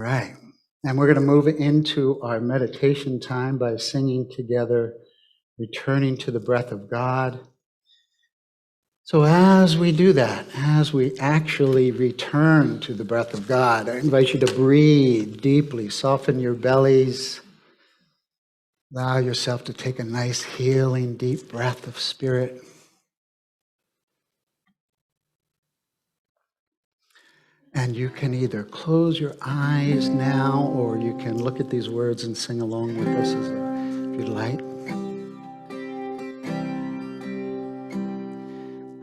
Right. And we're going to move into our meditation time by singing together, Returning to the Breath of God. So as we do that, as we actually return to the breath of God, I invite you to breathe deeply, soften your bellies, allow yourself to take a nice healing deep breath of spirit. And you can either close your eyes now, or you can look at these words and sing along with us if you'd like.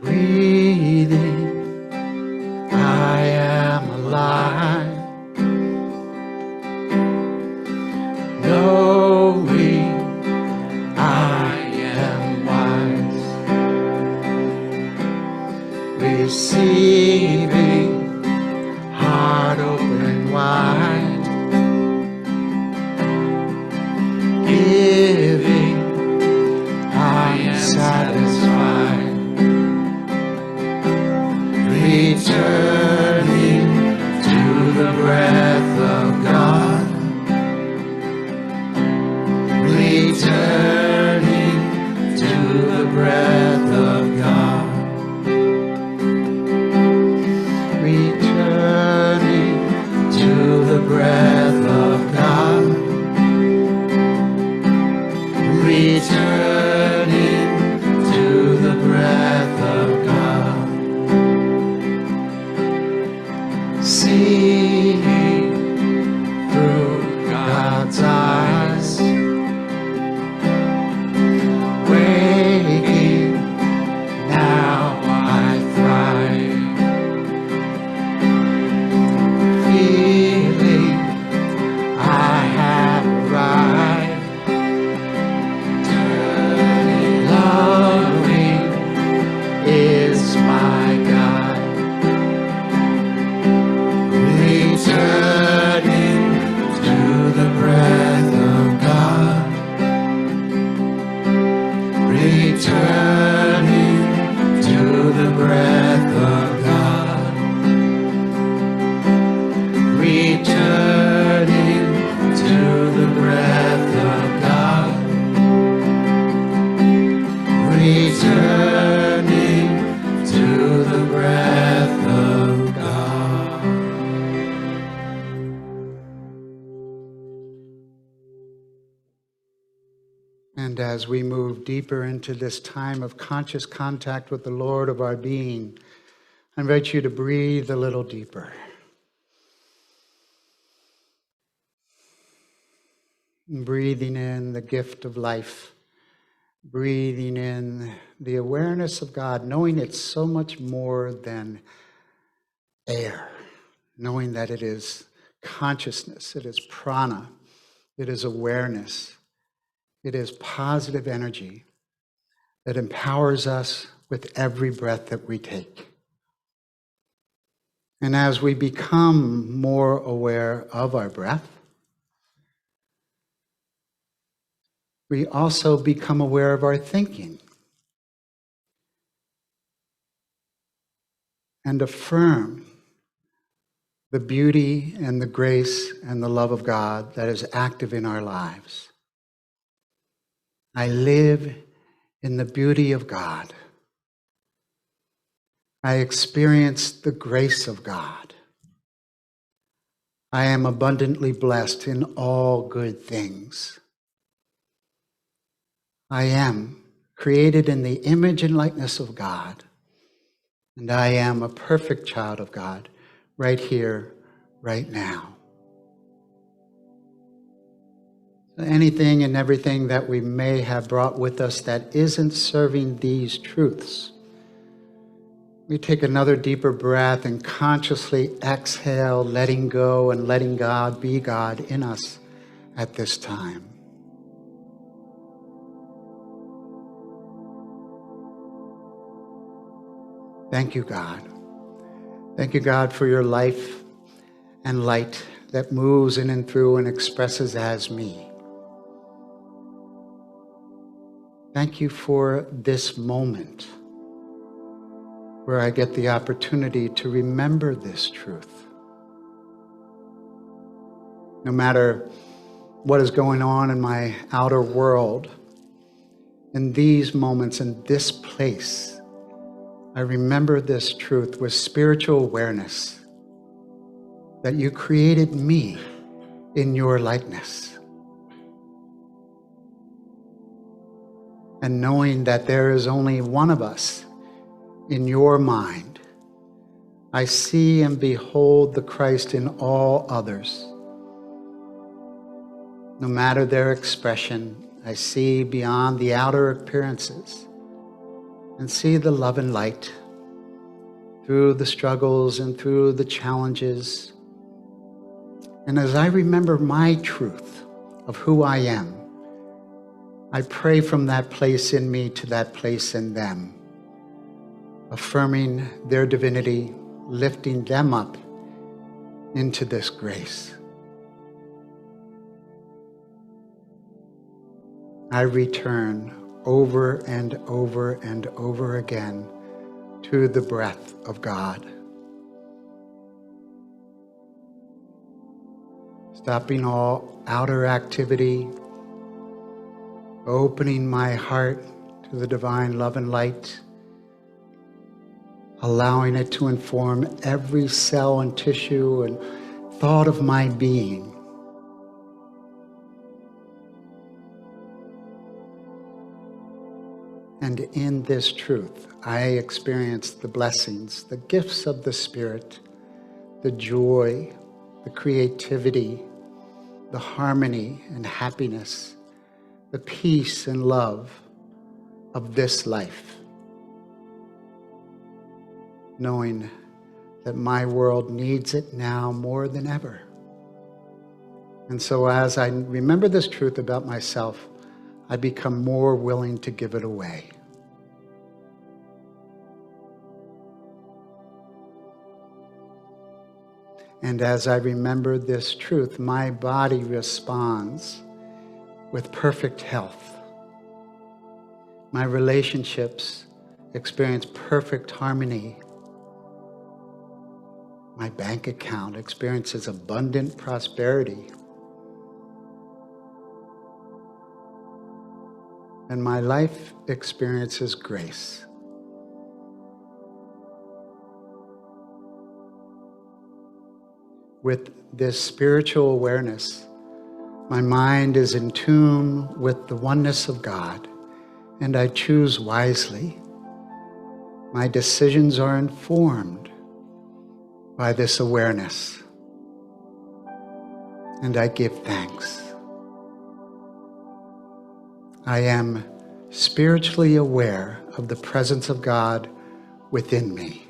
Breathing, I am alive. Knowing, I am wise. Receiving, heart open wide. Giving, I am satisfied. Returning to the breath of God. Returning to the breath of God. Returning to the breath of God. Returning to the breath of God. Seeing through God's eyes, waking, now I thrive, feeling I have arrived, loving is my God. Returning to the breath of God. Returning to the breath of God. Returning to the breath of God. Returning to the breath of God. And as we move deeper into this time of conscious contact with the Lord of our being, I invite you to breathe a little deeper. Breathing in the gift of life. Breathing in the awareness of God, knowing it's so much more than air. Knowing that it is consciousness, it is prana, it is awareness. It is positive energy that empowers us with every breath that we take. And as we become more aware of our breath, we also become aware of our thinking and affirm the beauty and the grace and the love of God that is active in our lives. I live in the beauty of God. I experience the grace of God. I am abundantly blessed in all good things. I am created in the image and likeness of God, and I am a perfect child of God right here, right now. Anything and everything that we may have brought with us that isn't serving these truths, we take another deeper breath and consciously exhale, letting go and letting God be God in us at this time. Thank you, God. Thank you, God, for your life and light that moves in and through and expresses as me. Thank you for this moment where I get the opportunity to remember this truth. No matter what is going on in my outer world, in these moments, in this place, I remember this truth with spiritual awareness that you created me in your likeness. And knowing that there is only one of us in your mind, I see and behold the Christ in all others. No matter their expression, I see beyond the outer appearances and see the love and light through the struggles and through the challenges. And as I remember my truth of who I am, I pray from that place in me to that place in them, affirming their divinity, lifting them up into this grace. I return over and over and over again to the breath of God. Stopping all outer activity, opening my heart to the divine love and light, allowing it to inform every cell and tissue and thought of my being. And in this truth, I experience the blessings, the gifts of the Spirit, the joy, the creativity, the harmony and happiness, the peace and love of this life, knowing that my world needs it now more than ever. And so as I remember this truth about myself, I become more willing to give it away. And as I remember this truth, my body responds with perfect health. My relationships experience perfect harmony. My bank account experiences abundant prosperity. And my life experiences grace. With this spiritual awareness, my mind is in tune with the oneness of God, and I choose wisely. My decisions are informed by this awareness, and I give thanks. I am spiritually aware of the presence of God within me.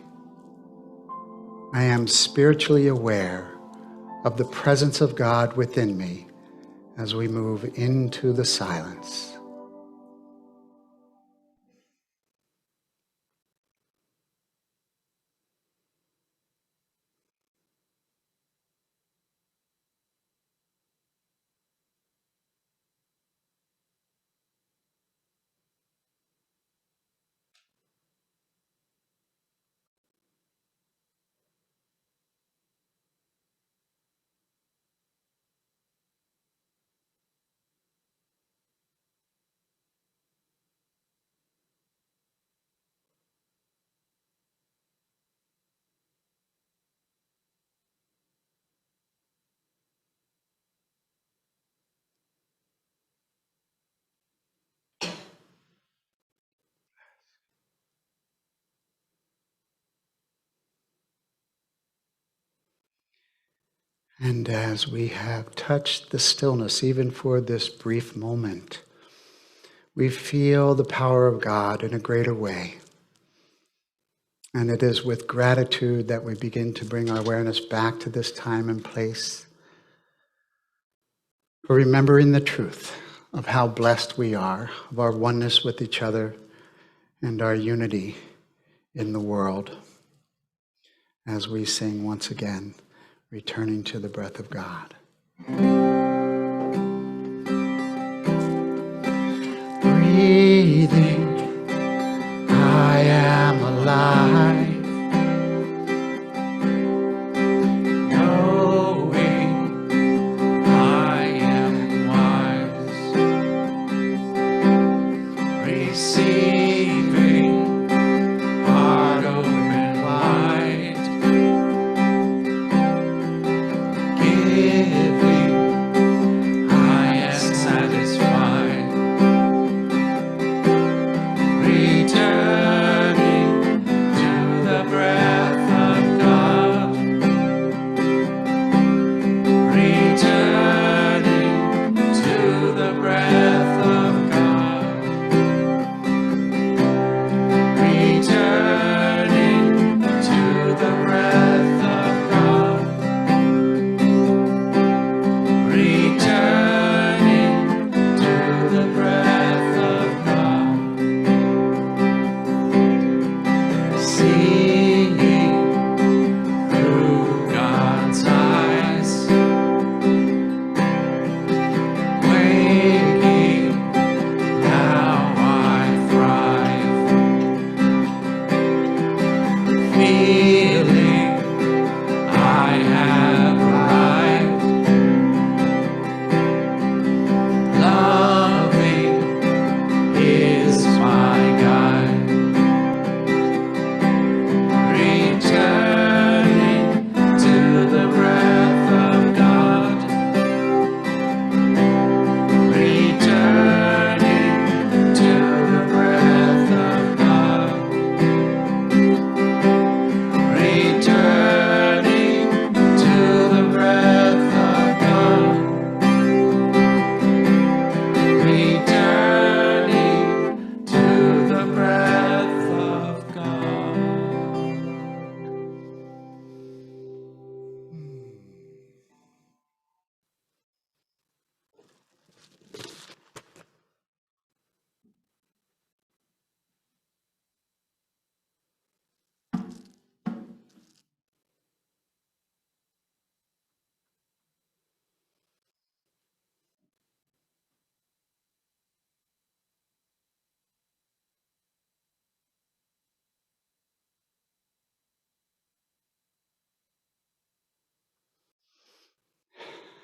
I am spiritually aware of the presence of God within me as we move into the silence. And as we have touched the stillness, even for this brief moment, we feel the power of God in a greater way. And it is with gratitude that we begin to bring our awareness back to this time and place, for remembering the truth of how blessed we are, of our oneness with each other and our unity in the world. As we sing once again, returning to the breath of God. Breathing, I am alive. Knowing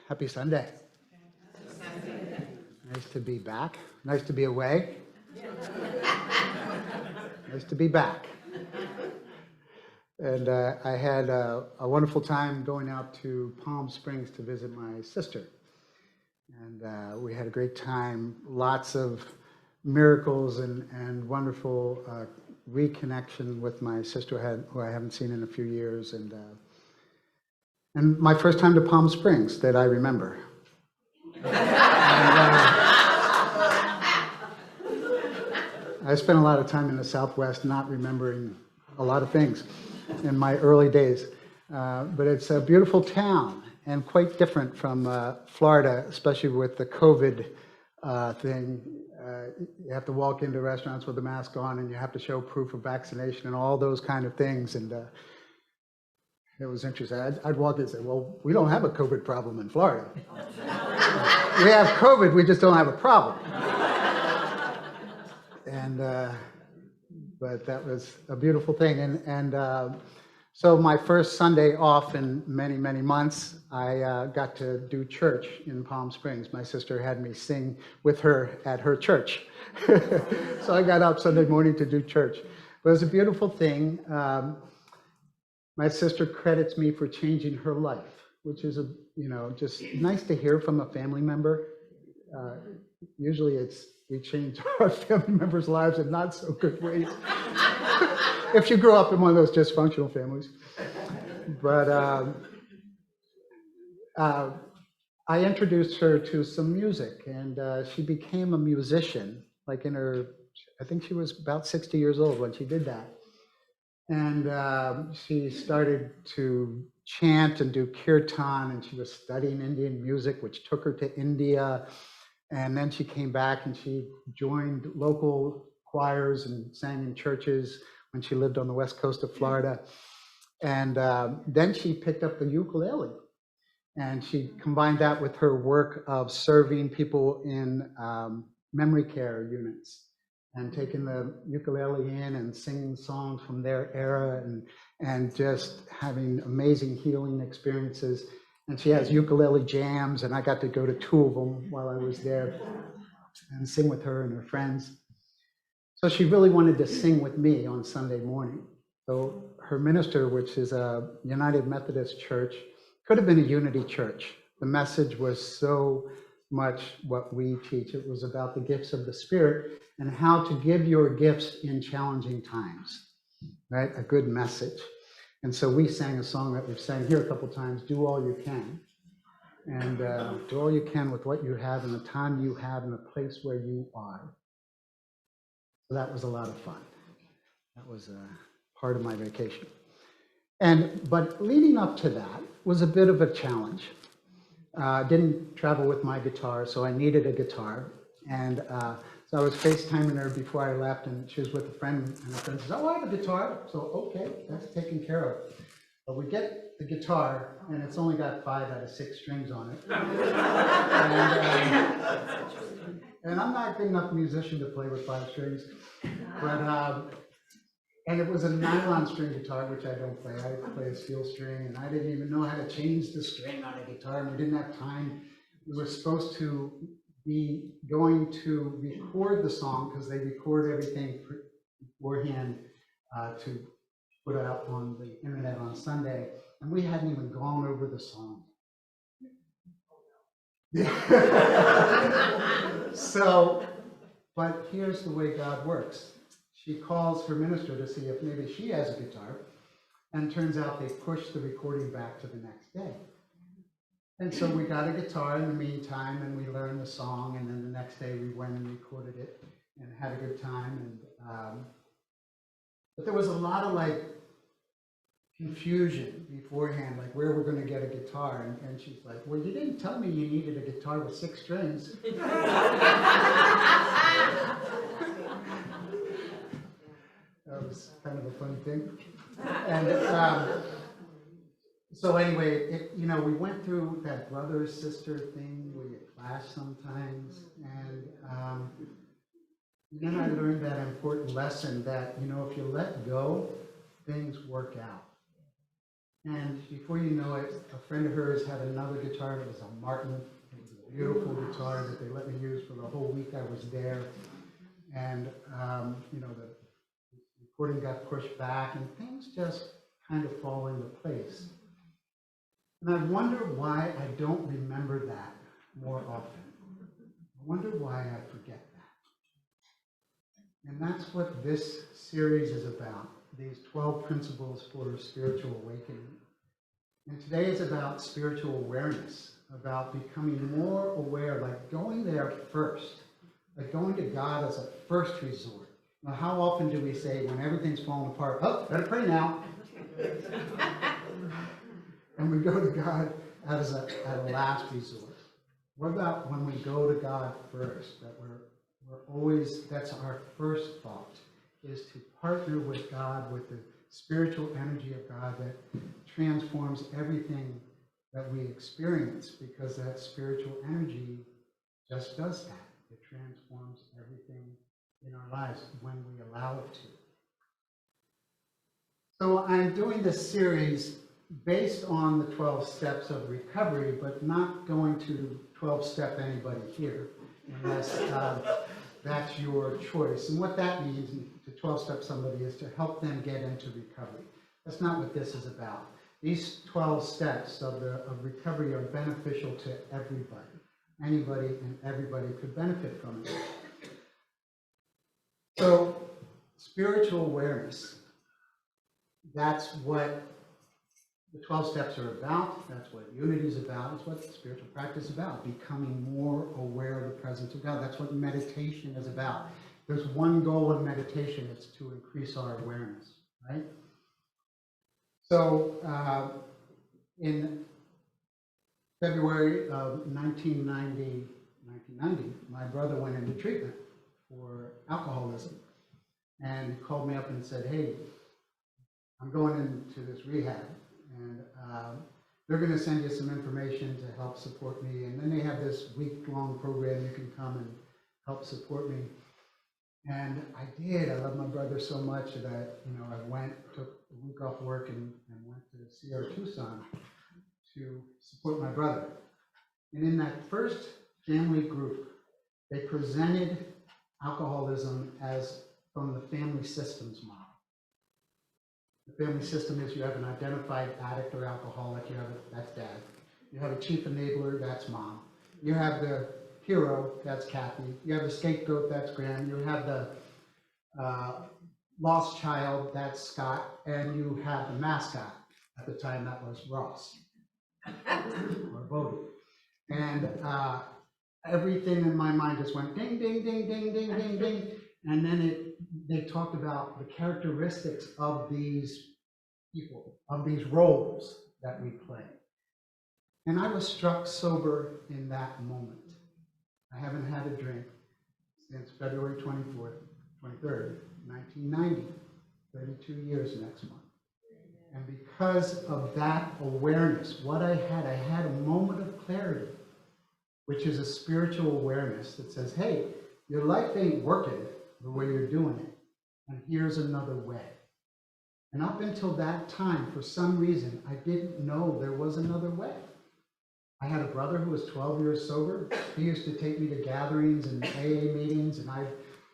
Happy Sunday. Nice to be back. Nice to be away. Nice to be back. And I had a wonderful time going out to Palm Springs to visit my sister. And we had a great time, lots of miracles and wonderful reconnection with my sister who I haven't seen in a few years. And my first time to Palm Springs that I remember. I spent a lot of time in the Southwest not remembering a lot of things in my early days. But it's a beautiful town and quite different from Florida, especially with the COVID thing. You have to walk into restaurants with a mask on and you have to show proof of vaccination and all those kind of things. And it was interesting. I'd walk in and say, well, we don't have a COVID problem in Florida. We have COVID, we just don't have a problem. And but that was a beautiful thing. And so my first Sunday off in many, many months, I got to do church in Palm Springs. My sister had me sing with her at her church. So I got up Sunday morning to do church. But it was a beautiful thing. My sister credits me for changing her life, which is just nice to hear from a family member. Usually we change our family members' lives in not so good ways. If you grew up in one of those dysfunctional families. But I introduced her to some music, and she became a musician, like I think she was about 60 years old when she did that. And she started to chant and do kirtan, and she was studying Indian music, which took her to India. And then she came back and she joined local choirs and sang in churches when she lived on the west coast of Florida. And then she picked up the ukulele, and she combined that with her work of serving people in memory care units and taking the ukulele in and singing songs from their era and just having amazing healing experiences. And she has ukulele jams, and I got to go to 2 of them while I was there and sing with her and her friends. So she really wanted to sing with me on Sunday morning. So her minister, which is a United Methodist church, could have been a Unity church, the message was so much what we teach. It was about the gifts of the Spirit and how to give your gifts in challenging times, right? A good message. And so we sang a song that we've sang here a couple times, Do All You Can. And do all you can with what you have and the time you have and the place where you are. So that was a lot of fun. That was part of my vacation. But leading up to that was a bit of a challenge. Didn't travel with my guitar, so I needed a guitar. And so I was FaceTiming her before I left, and she was with a friend, and a friend says, oh, I have a guitar. So, okay, that's taken care of. But we get the guitar, and it's only got 5 out of 6 strings on it. And I'm not a good enough musician to play with 5 strings. But and it was a nylon string guitar, which I don't play. I play a steel string, and I didn't even know how to change the string on a guitar, and we didn't have time. We were supposed to be going to record the song, because they record everything beforehand to put it up on the internet on Sunday, and we hadn't even gone over the song. So, but here's the way God works. She calls her minister to see if maybe she has a guitar, and turns out they pushed the recording back to the next day. And so we got a guitar in the meantime, and we learned the song, and then the next day we went and recorded it and had a good time. And but there was a lot of like confusion beforehand, like where we're going to get a guitar. And she's like, well, you didn't tell me you needed a guitar with 6 strings. That was kind of a funny thing. And so anyway, we went through that brother-sister thing where you clash sometimes. And then I learned that important lesson that, if you let go, things work out. And before you know it, a friend of hers had another guitar. It was a Martin. It was a beautiful guitar that they let me use for the whole week I was there. And, the recording got pushed back, and things just kind of fall into place. And I wonder why I don't remember that more often. I wonder why I forget that. And that's what this series is about, these 12 principles for spiritual awakening. And today is about spiritual awareness, about becoming more aware, like going there first, like going to God as a first resort. Now, how often do we say when everything's falling apart, oh, better pray now? And we go to God as a last resort. What about when we go to God first? That we're always, that's our first thought, is to partner with God, with the spiritual energy of God that transforms everything that we experience, because that spiritual energy just does that. It transforms everything in our lives when we allow it to. So I'm doing this series based on the 12 steps of recovery, but not going to 12-step anybody here, unless that's your choice. And what that means to 12-step somebody is to help them get into recovery. That's not what this is about. These 12 steps of recovery are beneficial to everybody. Anybody and everybody could benefit from it. So, spiritual awareness, that's what the 12 steps are about. That's what unity is about. It's what spiritual practice is about, becoming more aware of the presence of God. That's what meditation is about. There's one goal of meditation, it's to increase our awareness, right? So, in February of 1990, my brother went into treatment for alcoholism. And he called me up and said, hey, I'm going into this rehab, and they're going to send you some information to help support me. And then they have this week-long program. You can come and help support me. And I did. I love my brother so much that I took a week off work and went to CR Tucson to support my brother. And in that first family group, they presented alcoholism as from the family systems model. The family system is you have an identified addict or alcoholic, that's dad. You have a chief enabler, that's Mom. You have the hero, that's Kathy. You have the scapegoat, that's Graham. You have the lost child, that's Scott. And you have the mascot. At the time, that was Ross or Bodie. And everything in my mind just went ding, ding, ding, ding, ding, ding, ding. And then they talked about the characteristics of these people, of these roles that we play. And I was struck sober in that moment. I haven't had a drink since February 23rd, 1990, 32 years next month. And because of that awareness, what I had a moment of clarity, which is a spiritual awareness that says, hey, your life ain't working the way you're doing it, and here's another way. And up until that time, for some reason, I didn't know there was another way. I had a brother who was 12 years sober. He used to take me to gatherings and AA meetings, and I'd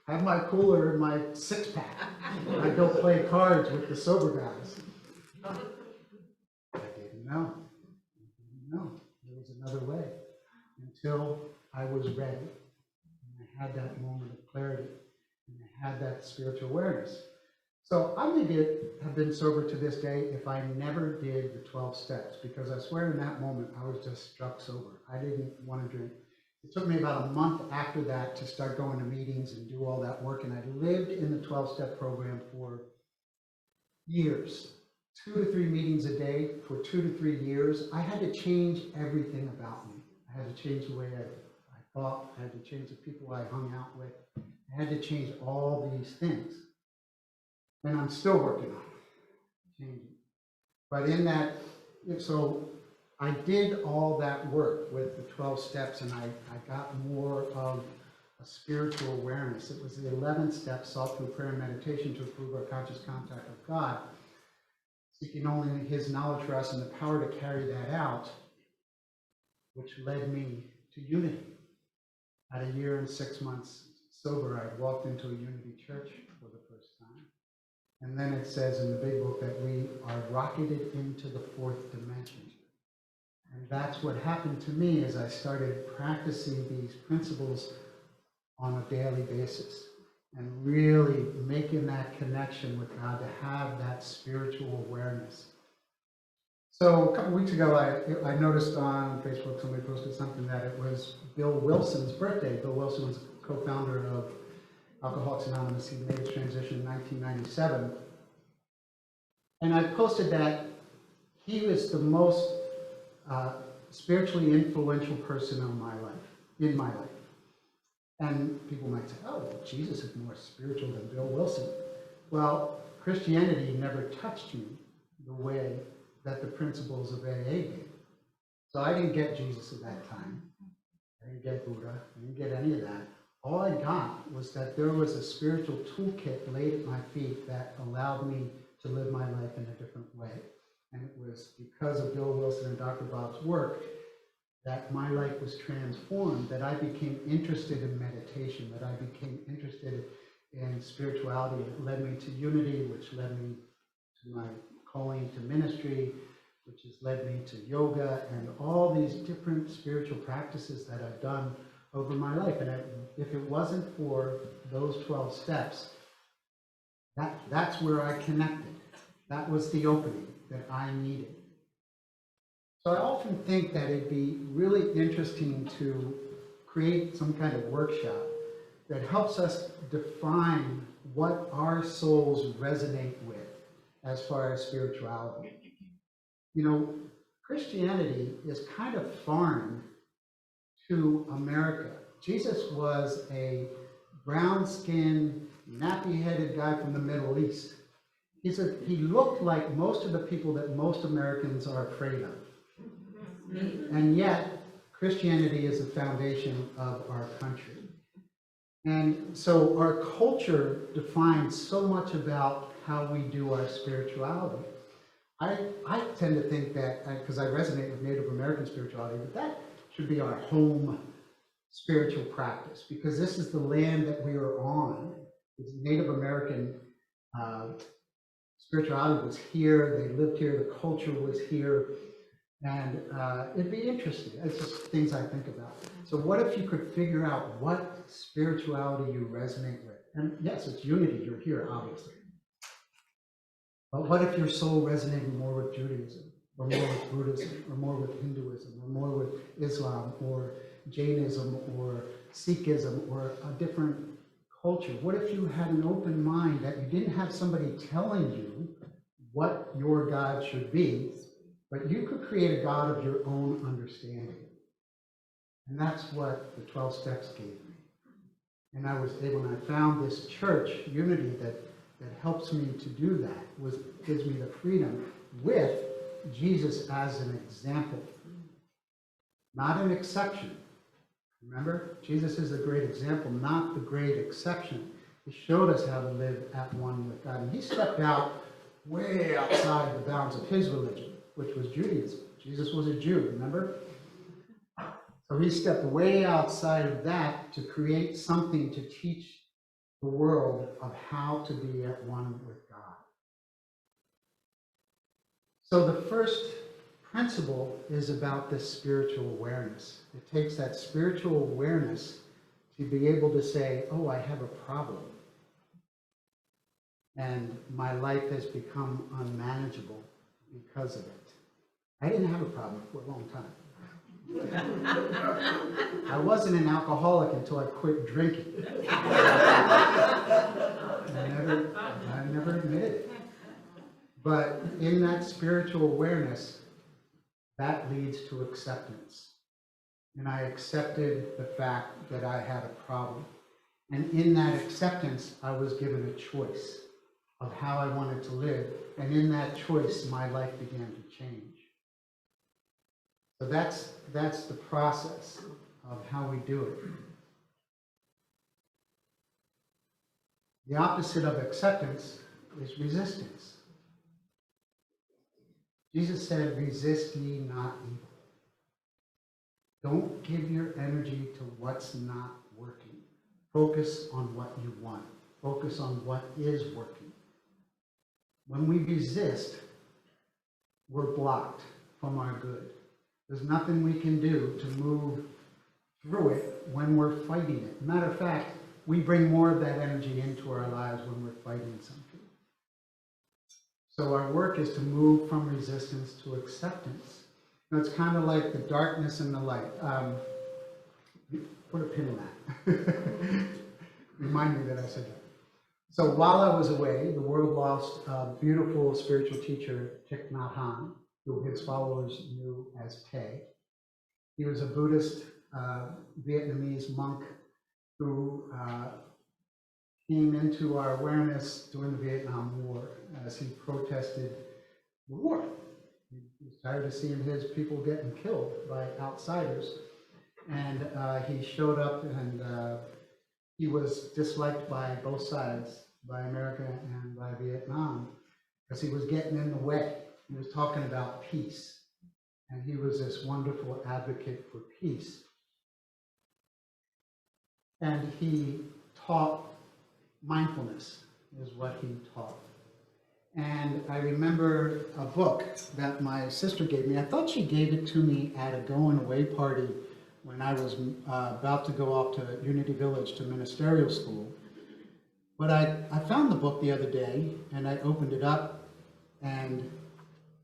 have my cooler and my six-pack. I'd go play cards with the sober guys. I didn't know. There was another way until I was ready. And I had that moment of clarity, and I had that spiritual awareness. So I may have been sober to this day if I never did the 12 steps, because I swear in that moment I was just struck sober. I didn't want to drink. It took me about a month after that to start going to meetings and do all that work, and I lived in the 12-step program for years. 2 to 3 meetings a day for 2 to 3 years. I had to change everything about me. I had to change the way I thought. I had to change the people I hung out with. I had to change all these things. And I'm still working on it, changing. But in that, so I did all that work with the 12 steps, and I got more of a spiritual awareness. It was the 11th step, sought through prayer and meditation to improve our conscious contact with God, seeking only His knowledge for us and the power to carry that out, which led me to unity. At a year and 6 months sober, I walked into a Unity church for the first time. And then it says in the big book that we are rocketed into the 4th dimension. And that's what happened to me as I started practicing these principles on a daily basis and really making that connection with God to have that spiritual awareness. So a couple weeks ago, I noticed on Facebook somebody posted something that it was Bill Wilson's birthday. Bill Wilson was co-founder of Alcoholics Anonymous. He made his transition in 1997. And I posted that he was the most spiritually influential person in my life. And people might say, oh, well, Jesus is more spiritual than Bill Wilson. Well, Christianity never touched me the way that the principles of AA did. So I didn't get Jesus at that time. I didn't get Buddha. I didn't get any of that. All I got was that there was a spiritual toolkit laid at my feet that allowed me to live my life in a different way. And it was because of Bill Wilson and Dr. Bob's work that my life was transformed, that I became interested in meditation, that I became interested in spirituality. It led me to unity, which led me to my calling to ministry, which has led me to yoga and all these different spiritual practices that I've done over my life. And if it wasn't for those 12 steps, that's where I connected. That was the opening that I needed. So I often think that it'd be really interesting to create some kind of workshop that helps us define what our souls resonate with as far as spirituality. You know, Christianity is kind of foreign to America. Jesus was a brown-skinned, nappy-headed guy from the Middle East. He looked like most of the people that most Americans are afraid of. And yet, Christianity is the foundation of our country. And so our culture defines so much about how we do our spirituality. I tend to think that, because I resonate with Native American spirituality, that should be our home spiritual practice, because this is the land that we are on. It's Native American spirituality was here, they lived here, the culture was here. And it'd be interesting. It's just things I think about. So what if you could figure out what spirituality you resonate with? And yes, it's unity. You're here, obviously. But what if your soul resonated more with Judaism, or more with Buddhism, or more with Hinduism, or more with Islam, or Jainism, or Sikhism, or a different culture? What if you had an open mind that you didn't have somebody telling you what your God should be, but you could create a God of your own understanding? And that's what the 12 steps gave me. And I was able, and I found this church, Unity, that helps me to do that, gives me the freedom with Jesus as an example, not an exception. Remember, Jesus is the great example, not the great exception. He showed us how to live at one with God. And he stepped out way outside the bounds of his religion, which was Judaism. Jesus was a Jew, remember? So he stepped way outside of that to create something to teach the world of how to be at one with God. So the first principle is about this spiritual awareness. It takes that spiritual awareness to be able to say, oh, I have a problem. And my life has become unmanageable because of it. I didn't have a problem for a long time. I wasn't an alcoholic until I quit drinking. I never admitted it. But in that spiritual awareness, that leads to acceptance. And I accepted the fact that I had a problem. And in that acceptance, I was given a choice of how I wanted to live. And in that choice, my life began to change. So that's the process of how we do it. The opposite of acceptance is resistance. Jesus said, resist ye not evil. Don't give your energy to what's not working. Focus on what you want. Focus on what is working. When we resist, we're blocked from our good. There's nothing we can do to move through it when we're fighting it. Matter of fact, we bring more of that energy into our lives when we're fighting something. So our work is to move from resistance to acceptance. Now, it's kind of like the darkness and the light. Put a pin in that. Remind me that I said that. So while I was away, the world lost a beautiful spiritual teacher, Thich Nhat Hanh, who his followers knew as Thay. He was a Buddhist Vietnamese monk who came into our awareness during the Vietnam War as he protested the war. He was tired of seeing his people getting killed by outsiders. And he showed up, and he was disliked by both sides, by America and by Vietnam, because he was getting in the way. He was talking about peace, and he was this wonderful advocate for peace. And he taught mindfulness, is what he taught. And I remember a book that my sister gave me. I thought she gave it to me at a going away party when I was about to go off to Unity Village to ministerial school. But I found the book the other day, and I opened it up, and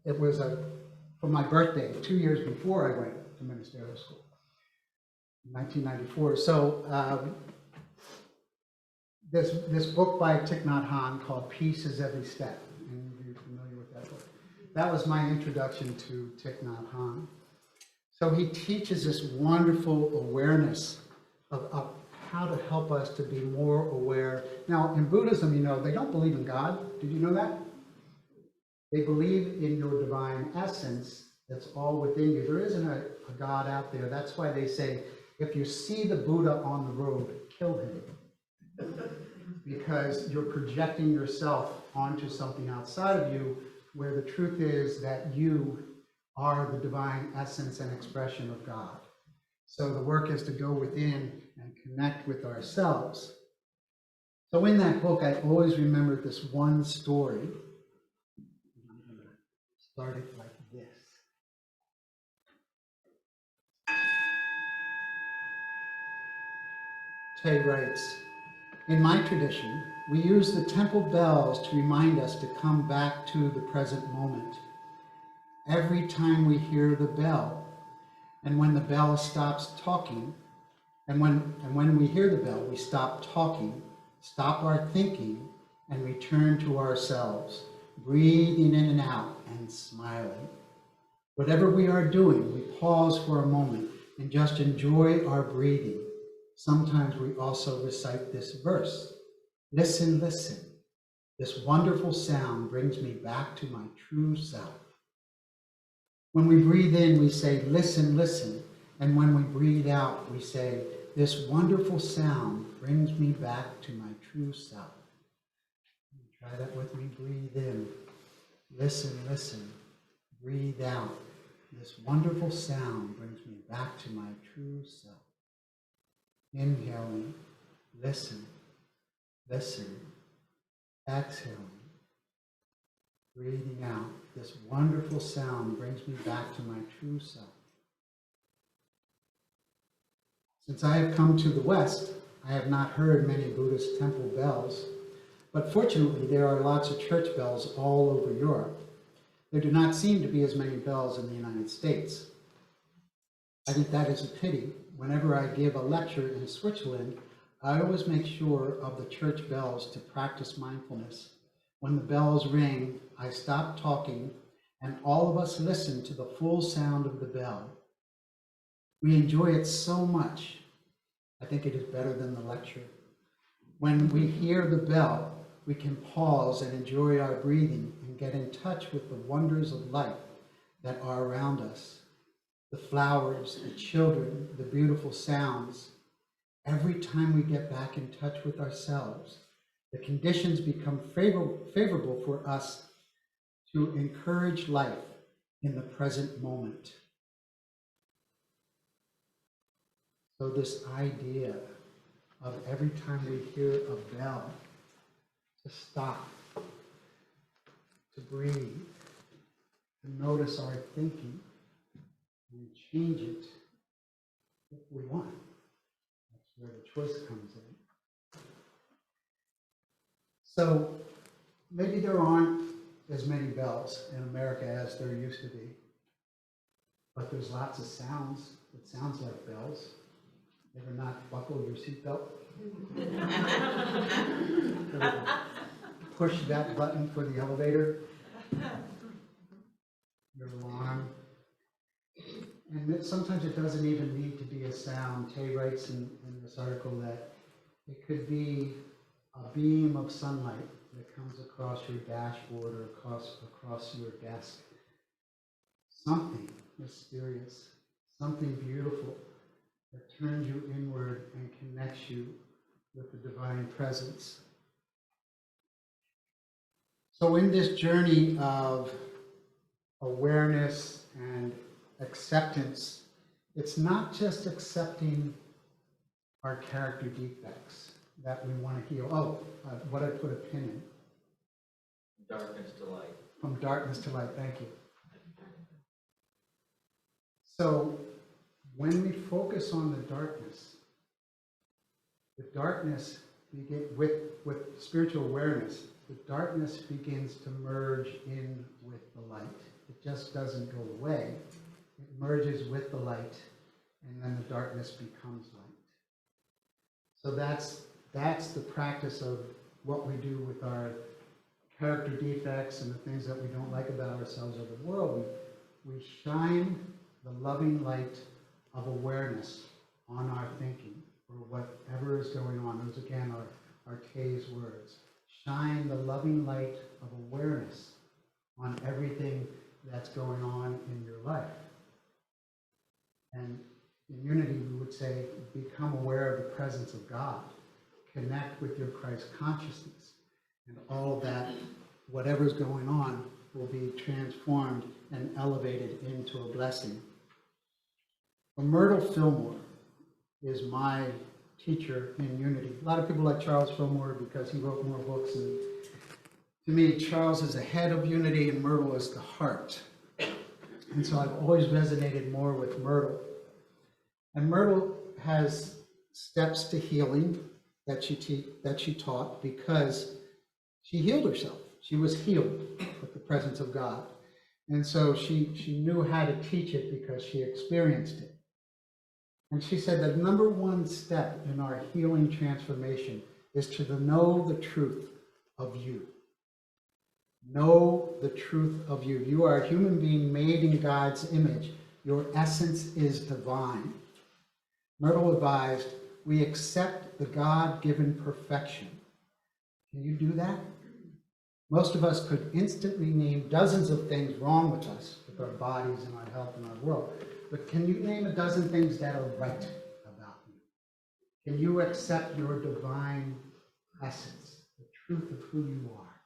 it was for my birthday, 2 years before I went to ministerial school, in 1994. So this book by Thich Nhat Hanh called Peace is Every Step. And you're familiar with that book. That was my introduction to Thich Nhat Hanh. So he teaches this wonderful awareness of how to help us to be more aware. Now, in Buddhism, you know, they don't believe in God. Did you know that? They believe in your divine essence that's all within you. There isn't a God out there. That's why they say, if you see the Buddha on the road, kill him. Because you're projecting yourself onto something outside of you, where the truth is that you are the divine essence and expression of God. So the work is to go within and connect with ourselves. So in that book, I always remembered this one story. I'm going to start it like this. Tay writes, in my tradition, we use the temple bells to remind us to come back to the present moment. Every time we hear the bell, and when the bell stops talking, and when we hear the bell, we stop talking, stop our thinking, and return to ourselves, breathing in and out and smiling. Whatever we are doing, we pause for a moment and just enjoy our breathing. Sometimes we also recite this verse. Listen, listen. This wonderful sound brings me back to my true self. When we breathe in, we say, listen, listen. And when we breathe out, we say, this wonderful sound brings me back to my true self. Try that with me. Breathe in. Listen, listen. Breathe out. This wonderful sound brings me back to my true self. Inhaling. Listen. Listen. Exhaling. Breathing out. This wonderful sound brings me back to my true self. Since I have come to the West, I have not heard many Buddhist temple bells, but fortunately there are lots of church bells all over Europe. There do not seem to be as many bells in the United States. I think that is a pity. Whenever I give a lecture in Switzerland, I always make sure of the church bells to practice mindfulness. When the bells ring, I stop talking and all of us listen to the full sound of the bell. We enjoy it so much. I think it is better than the lecture. When we hear the bell, we can pause and enjoy our breathing and get in touch with the wonders of life that are around us. The flowers, the children, the beautiful sounds. Every time we get back in touch with ourselves, the conditions become favorable for us to encourage life in the present moment. So this idea of every time we hear a bell, to stop, to breathe, to notice our thinking, and change it if we want. That's where the choice comes in. So maybe there aren't as many bells in America as there used to be, but there's lots of sounds that sounds like bells. Ever not buckle your seatbelt? Push that button for the elevator, your alarm. And sometimes it doesn't even need to be a sound. Tay writes in this article that it could be a beam of sunlight that comes across your dashboard or across your desk. Something mysterious, something beautiful that turns you inward and connects you with the divine presence. So in this journey of awareness and acceptance, it's not just accepting our character defects that we want to heal. What I put a pin in. Darkness to light. From darkness to light, thank you. So when we focus on the darkness with spiritual awareness, the darkness begins to merge in with the light. It just doesn't go away. It merges with the light, and then the darkness becomes light. So that's the practice of what we do with our character defects and the things that we don't like about ourselves or the world. We shine the loving light of awareness on our thinking or whatever is going on. Those again are Tay's words. Shine the loving light of awareness on everything that's going on in your life. And in unity, we would say, become aware of the presence of God. Connect with your Christ consciousness. And all of that, whatever's going on, will be transformed and elevated into a blessing. Well, Myrtle Fillmore is my teacher in unity. A lot of people like Charles Fillmore because he wrote more books. And to me, Charles is the head of unity and Myrtle is the heart. And so I've always resonated more with Myrtle. And Myrtle has steps to healing that she taught because she healed herself. She was healed with the presence of God. And so she knew how to teach it because she experienced it. And she said the number one step in our healing transformation is to know the truth of you. Know the truth of you. You are a human being made in God's image. Your essence is divine. Myrtle advised, we accept the God-given perfection. Can you do that? Most of us could instantly name dozens of things wrong with us, with our bodies and our health and our world. But can you name a dozen things that are right about you? Can you accept your divine essence, the truth of who you are?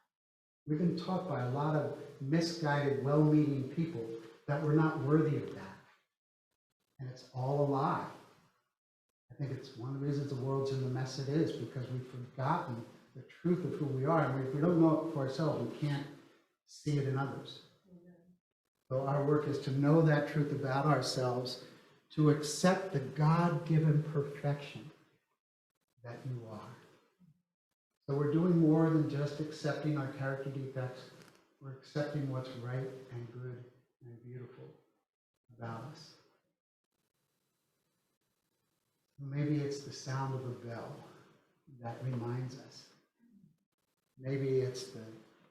We've been taught by a lot of misguided, well-meaning people that we're not worthy of that. And it's all a lie. I think it's one of the reasons the world's in the mess it is, because we've forgotten the truth of who we are. And if we don't know it for ourselves, we can't see it in others. So our work is to know that truth about ourselves, to accept the God-given perfection that you are. So we're doing more than just accepting our character defects. We're accepting what's right and good and beautiful about us. Maybe it's the sound of a bell that reminds us. Maybe it's the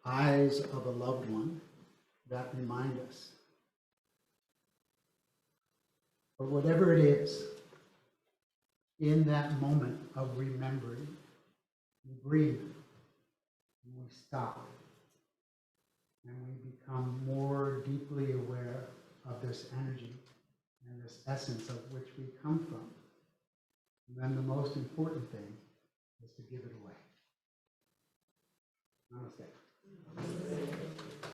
eyes of a loved one that remind us. But whatever it is, in that moment of remembering, we breathe, and we stop, and we become more deeply aware of this energy and this essence of which we come from. And then the most important thing is to give it away. Namaste.